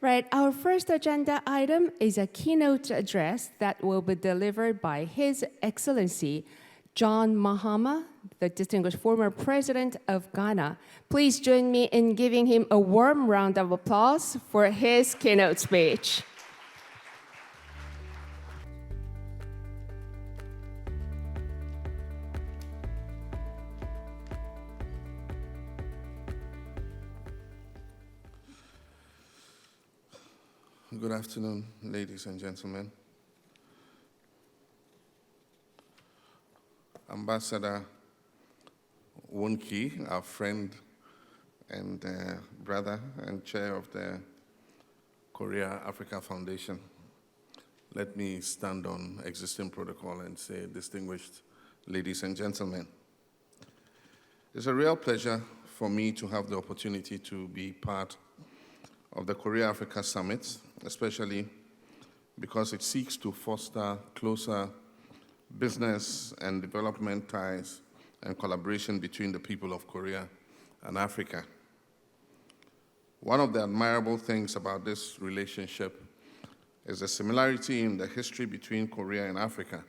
Right, our first agenda item is a keynote address that will be delivered by His Excellency John Mahama, the distinguished former president of Ghana. Please join me in giving him a warm round of applause for his keynote speech. Good afternoon, ladies and gentlemen. Ambassador Wonki, our friend and brother and chair of the Korea-Africa Foundation. Let me stand on existing protocol and say, distinguished ladies and gentlemen. It's a real pleasure for me to have the opportunity to be part of the Korea-Africa Summit, especially because it seeks to foster closer business and development ties and collaboration between the people of Korea and Africa. One of the admirable things about this relationship is the similarity in the history between Korea and Africa.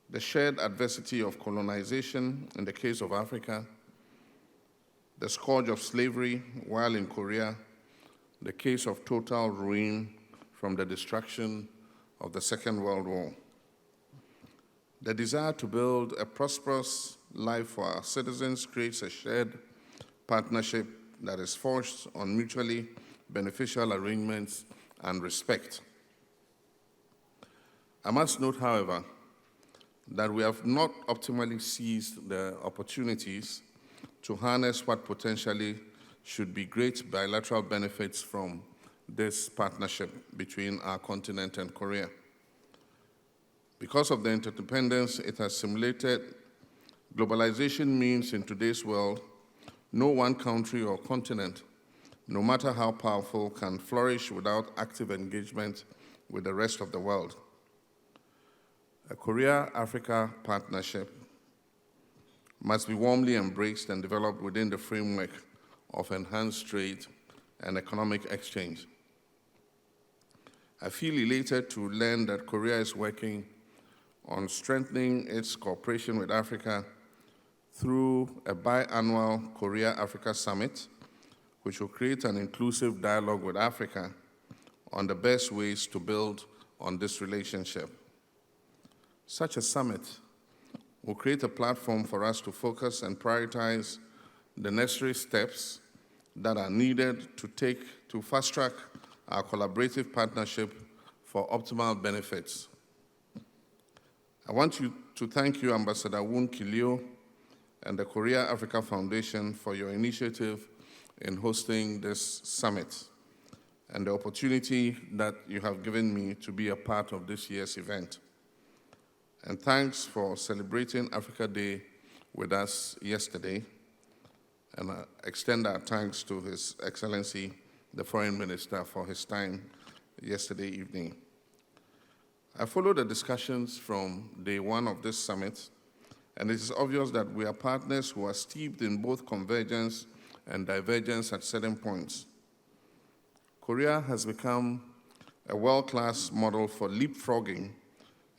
The shared adversity of colonization in the case of Africa, the scourge of slavery while in Korea, the case of total ruin from the destruction of the Second World War. The desire to build a prosperous life for our citizens creates a shared partnership that is forged on mutually beneficial arrangements and respect. I must note, however, that we have not optimally seized the opportunities to harness what potentially should be great bilateral benefits from this partnership between our continent and Korea. Because of the interdependence it has simulated, globalization means in today's world, no one country or continent, no matter how powerful, can flourish without active engagement with the rest of the world. A Korea-Africa partnership must be warmly embraced and developed within the framework of enhanced trade and economic exchange. I feel elated to learn that Korea is working on strengthening its cooperation with Africa through a biannual Korea-Africa Summit, which will create an inclusive dialogue with Africa on the best ways to build on this relationship. Such a summit will create a platform for us to focus and prioritize the necessary steps that are needed to take to fast-track our collaborative partnership for optimal benefits. I want to thank you, Ambassador Woon Kileo, and the Korea-Africa Foundation for your initiative in hosting this summit and the opportunity that you have given me to be a part of this year's event. And thanks for celebrating Africa Day with us yesterday. And I extend our thanks to His Excellency, the Foreign Minister, for his time yesterday evening. I followed the discussions from day one of this summit, and it is obvious that we are partners who are steeped in both convergence and divergence at certain points. Korea has become a world-class model for leapfrogging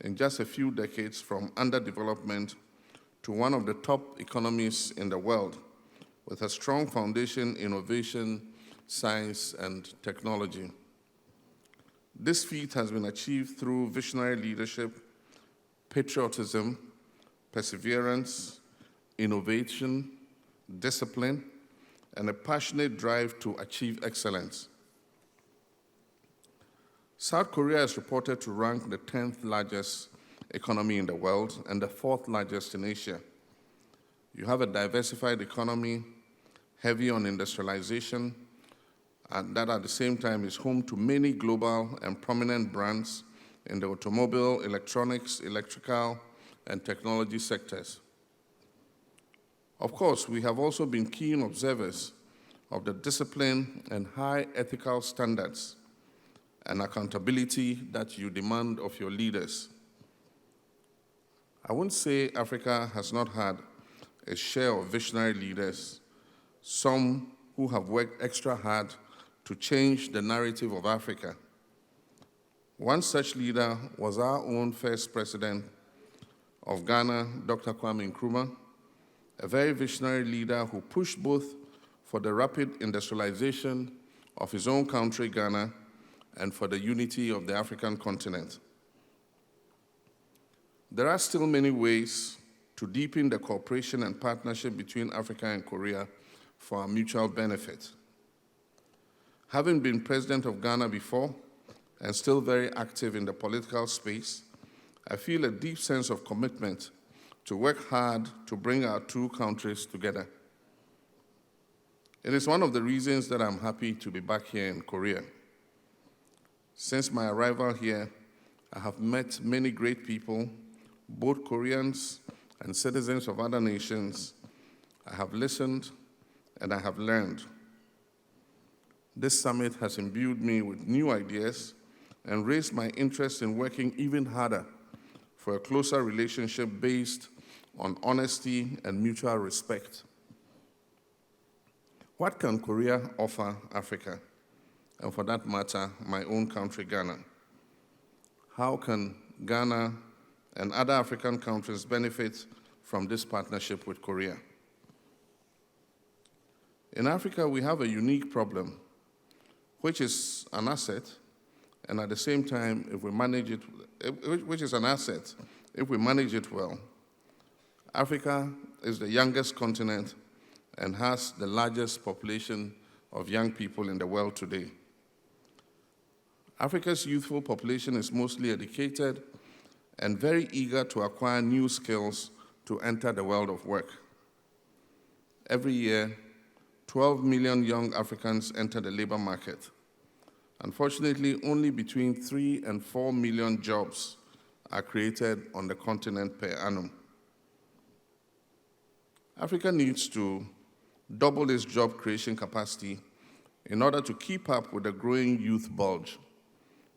in just a few decades from underdevelopment to one of the top economies in the world, with a strong foundation in innovation, science, and technology. This feat has been achieved through visionary leadership, patriotism, perseverance, innovation, discipline, and a passionate drive to achieve excellence. South Korea is reported to rank the 10th largest economy in the world and the 4th largest in Asia. You have a diversified economy, heavy on industrialization, and that at the same time is home to many global and prominent brands in the automobile, electronics, electrical, and technology sectors. Of course, we have also been keen observers of the discipline and high ethical standards and accountability that you demand of your leaders. I won't say Africa has not had a share of visionary leaders, some who have worked extra hard to change the narrative of Africa. One such leader was our own first president of Ghana, Dr. Kwame Nkrumah, a very visionary leader who pushed both for the rapid industrialization of his own country, Ghana, and for the unity of the African continent. There are still many ways to deepen the cooperation and partnership between Africa and Korea for our mutual benefit. Having been president of Ghana before and still very active in the political space, I feel a deep sense of commitment to work hard to bring our two countries together. It is one of the reasons that I'm happy to be back here in Korea. Since my arrival here, I have met many great people, both Koreans and citizens of other nations. I have listened and I have learned. This summit has imbued me with new ideas and raised my interest in working even harder for a closer relationship based on honesty and mutual respect. What can Korea offer Africa, and for that matter, my own country, Ghana? How can Ghana and other African countries benefit from this partnership with Korea? In Africa, we have a unique problem, which is an asset, and at the same time, if we manage it, which is an asset, if we manage it well. Africa is the youngest continent and has the largest population of young people in the world today. Africa's youthful population is mostly educated and very eager to acquire new skills to enter the world of work. Every year, 12 million young Africans enter the labor market. Unfortunately, only between 3 and 4 million jobs are created on the continent per annum. Africa needs to double its job creation capacity in order to keep up with the growing youth bulge,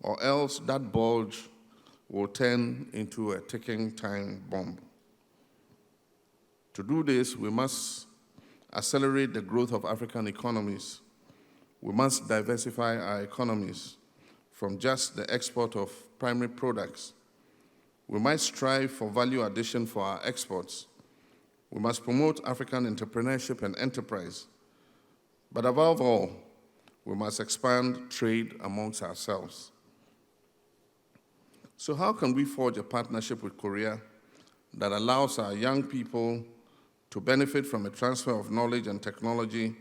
or else that bulge will turn into a ticking time bomb. To do this, we must accelerate the growth of African economies. We must diversify our economies from just the export of primary products. We must strive for value addition for our exports. We must promote African entrepreneurship and enterprise. But above all, we must expand trade amongst ourselves. So how can we forge a partnership with Korea that allows our young people to benefit from a transfer of knowledge and technology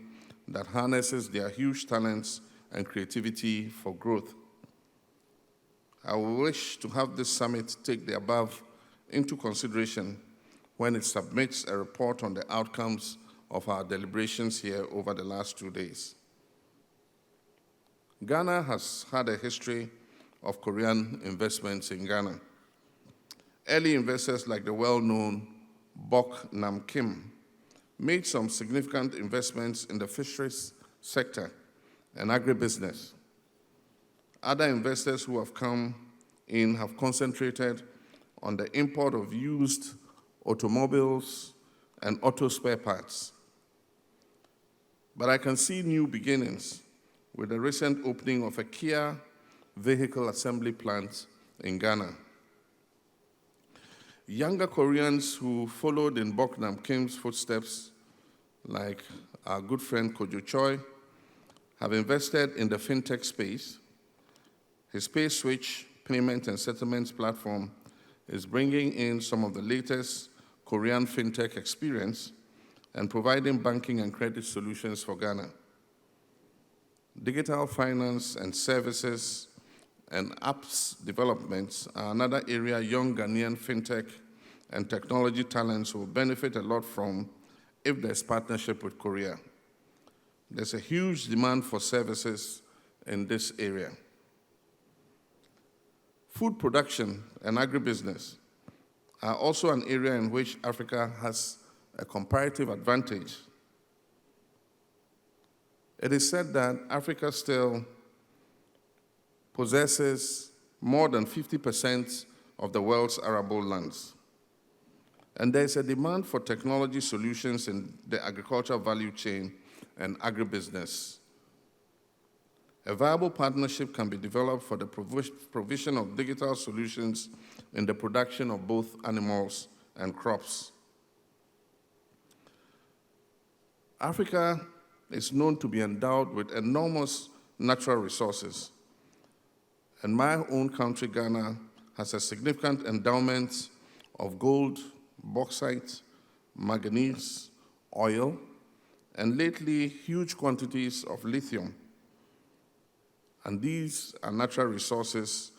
that harnesses their huge talents and creativity for growth? I wish to have this summit take the above into consideration when it submits a report on the outcomes of our deliberations here over the last 2 days. Ghana has had a history of Korean investments in Ghana. Early investors like the well-known Bok Nam Kim made some significant investments in the fisheries sector and agribusiness. Other investors who have come in have concentrated on the import of used automobiles and auto spare parts. But I can see new beginnings with the recent opening of a Kia vehicle assembly plant in Ghana. Younger Koreans who followed in Bok Nam Kim's footsteps, like our good friend Kojo Choi, have invested in the fintech space. His PaySwitch payment and settlements platform is bringing in some of the latest Korean fintech experience and providing banking and credit solutions for Ghana. Digital finance and services and apps developments are another area young Ghanaian fintech and technology talents will benefit a lot from if there's partnership with Korea. There's a huge demand for services in this area. Food production and agribusiness are also an area in which Africa has a comparative advantage. It is said that Africa still possesses more than 50% of the world's arable lands. And there's a demand for technology solutions in the agricultural value chain and agribusiness. A viable partnership can be developed for the provision of digital solutions in the production of both animals and crops. Africa is known to be endowed with enormous natural resources, and my own country, Ghana, has a significant endowment of gold, bauxite, manganese, oil, and lately huge quantities of lithium. And these are natural resources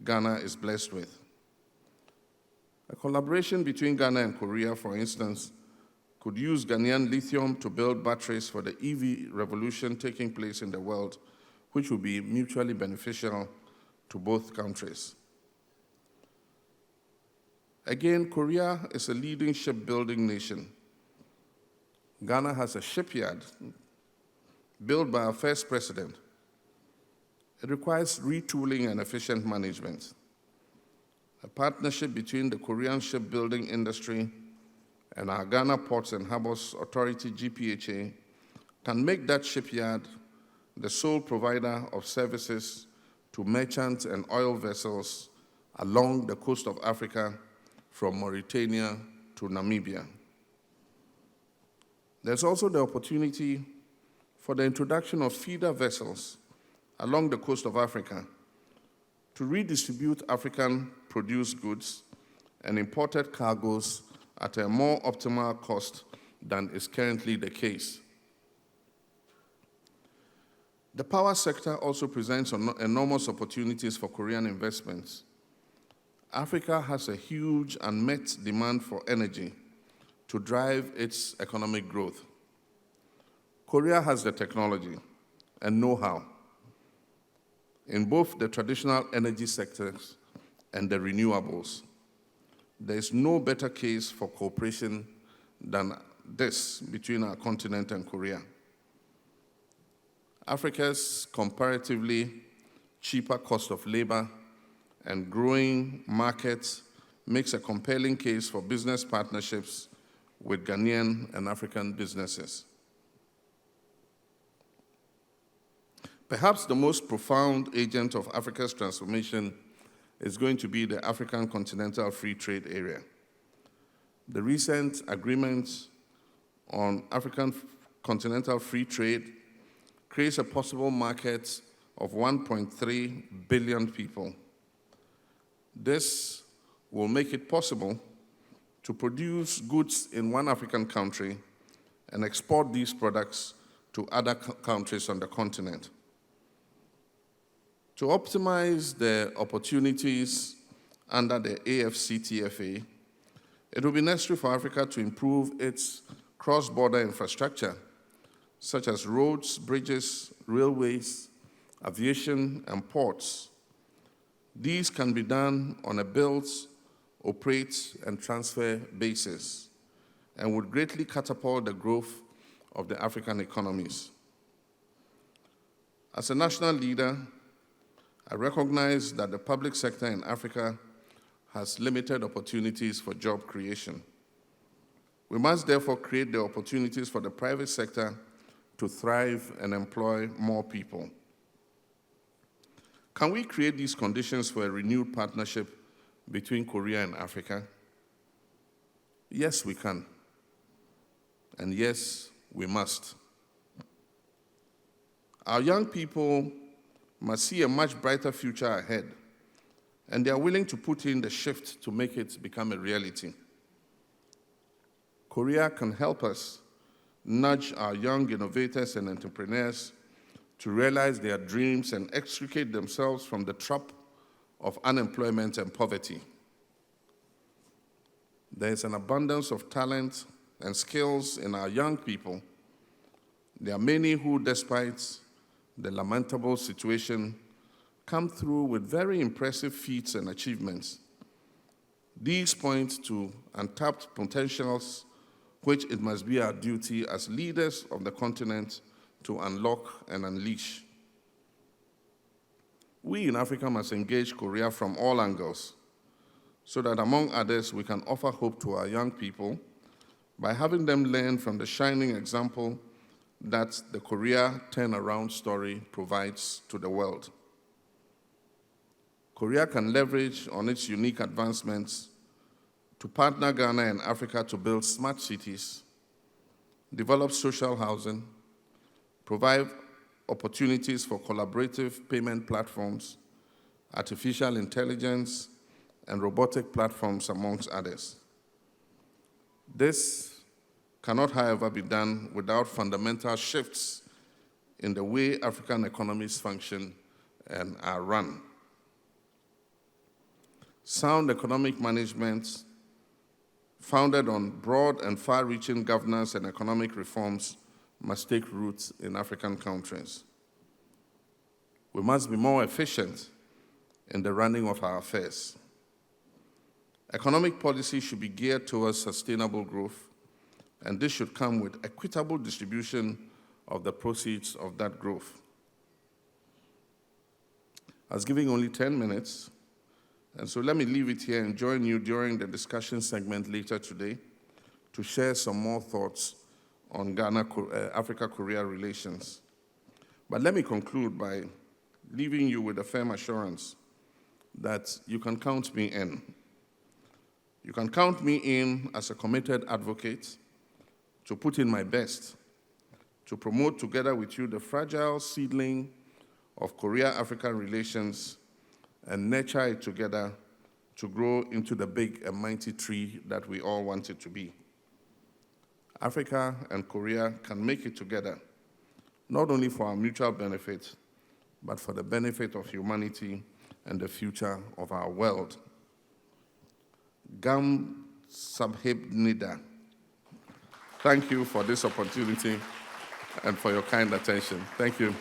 Ghana is blessed with. A collaboration between Ghana and Korea, for instance, could use Ghanaian lithium to build batteries for the EV revolution taking place in the world, which will be mutually beneficial to both countries. Again, Korea is a leading shipbuilding nation. Ghana has a shipyard built by our first president. It requires retooling and efficient management. A partnership between the Korean shipbuilding industry and our Ghana Ports and Harbors Authority, GPHA, can make that shipyard the sole provider of services to merchant and oil vessels along the coast of Africa from Mauritania to Namibia. There's also the opportunity for the introduction of feeder vessels along the coast of Africa to redistribute African-produced goods and imported cargoes at a more optimal cost than is currently the case. The power sector also presents enormous opportunities for Korean investments. Africa has a huge unmet demand for energy to drive its economic growth. Korea has the technology and know-how in both the traditional energy sectors and the renewables. There is no better case for cooperation than this between our continent and Korea. Africa's comparatively cheaper cost of labor and growing markets makes a compelling case for business partnerships with Ghanaian and African businesses. Perhaps the most profound agent of Africa's transformation is going to be the African Continental Free Trade Area. The recent agreement on African Continental Free Trade creates a possible market of 1.3 billion people. This will make it possible to produce goods in one African country and export these products to other countries on the continent. To optimize the opportunities under the AfCFTA, it will be necessary for Africa to improve its cross-border infrastructure, such as roads, bridges, railways, aviation, and ports. These can be done on a build, operate, and transfer basis, and would greatly catapult the growth of the African economies. As a national leader, I recognize that the public sector in Africa has limited opportunities for job creation. We must therefore create the opportunities for the private sector to thrive and employ more people. Can we create these conditions for a renewed partnership between Korea and Africa? Yes, we can. And yes, we must. Our young people must see a much brighter future ahead, and they are willing to put in the shift to make it become a reality. Korea can help us nudge our young innovators and entrepreneurs to realize their dreams and extricate themselves from the trap of unemployment and poverty. There is an abundance of talent and skills in our young people. There are many who, despite the lamentable situation, come through with very impressive feats and achievements. These point to untapped potentials, which it must be our duty as leaders of the continent to unlock and unleash. We in Africa must engage Korea from all angles, so that, among others, we can offer hope to our young people by having them learn from the shining example that the Korea turnaround story provides to the world. Korea can leverage on its unique advancements to partner Ghana and Africa to build smart cities, develop social housing, provide opportunities for collaborative payment platforms, artificial intelligence, and robotic platforms, amongst others. This cannot, however, be done without fundamental shifts in the way African economies function and are run. Sound economic management founded on broad and far-reaching governance and economic reforms must take root in African countries. We must be more efficient in the running of our affairs. Economic policy should be geared towards sustainable growth, and this should come with equitable distribution of the proceeds of that growth. I was giving only 10 minutes, and so let me leave it here and join you during the discussion segment later today to share some more thoughts on Africa-Korea relations. But let me conclude by leaving you with a firm assurance that you can count me in. You can count me in as a committed advocate to put in my best to promote together with you the fragile seedling of Korea-Africa relations and nurture it together to grow into the big and mighty tree that we all want it to be. Africa and Korea can make it together, not only for our mutual benefit, but for the benefit of humanity and the future of our world. Gam Sabheb Nida. Thank you for this opportunity and for your kind attention. Thank you.